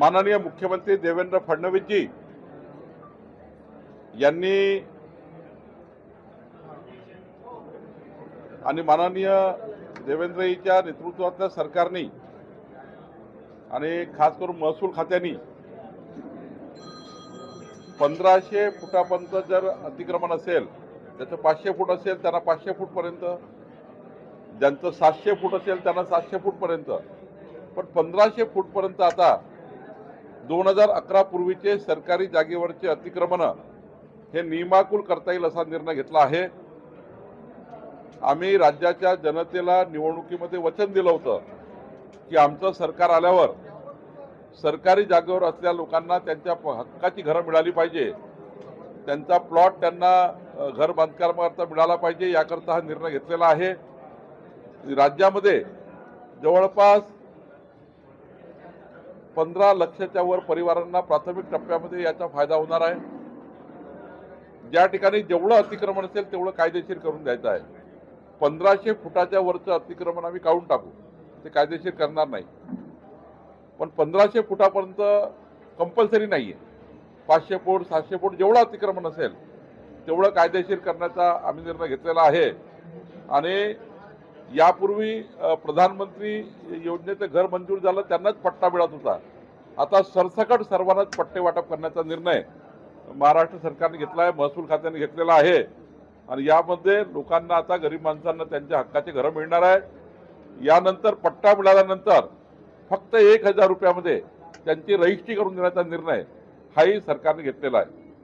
माननीय मुख्यमंत्री देवेंद्र फडणवीस जी यांनी आणि माननीय देवेंद्रजीच्या नेतृत्वातल्या सरकारने आणि खास करून महसूल खात्याने 1500 फुटापर्यंत जर अतिक्रमण असेल, त्याचं 500 फूट असेल त्यांना 500 फूटपर्यंत, ज्यांचं 700 फूट असेल त्यांना 700 फूटपर्यंत, पण 1500 फूटपर्यंत आता 2011 पूर्वीचे सरकारी जागेवरचे अतिक्रमण हे नियमाकुल करता येईल असा निर्णय घेतला आहे। आम्ही राज्याच्या जनतेला निवडणुकीमध्ये वचन दिलं होतं की आमचं सरकार आल्यावर सरकारी जागेवर असलेल्या लोकांना त्यांच्या हक्काची घरं मिळाली पाहिजे, त्यांचा प्लॉट त्यांना घर बांधकामाकरता मिळाला पाहिजे, याकरता हा निर्णय घेतलेला आहे। राज्यामध्ये जवळपास 15 लाखाच्या वर परिवारांना प्राथमिक टप्प्यामध्ये याचा फायदा होणार आहे। ज्या ठिकाणी जेवढं अतिक्रमण असेल तेवढं कायदेशीर करून द्यायचं आहे। 1500 फुटाच्या वरचं अतिक्रमण आम्ही काढून टाकू, ते कायदेशीर करणार नाही, पण 1500 फुटापर्यंत कंपल्सरी नाही आहे। 500 फूट 700 फूट जेवढं अतिक्रमण असेल तेवढं कायदेशीर करण्याचा आम्ही निर्णय घेतलेला आहे। आणि यापूर्वी प्रधानमंत्री योजनेचं घर मंजूर झालं, त्यांनाच पट्टा मिळत होता, आता सरसकट सर्वांनाच पट्टे वाटप करण्याचा निर्णय महाराष्ट्र सरकारने घेतला आहे, महसूल खात्याने घेतलेला आहे। आणि यामध्ये लोकांना आता गरीब माणसांना त्यांच्या हक्काचे घरं मिळणार आहे। यानंतर पट्टा मिळाल्यानंतर फक्त 1000 रुपयामध्ये त्यांची रजिस्ट्री करून देण्याचा निर्णय हाही सरकारने घेतलेला आहे।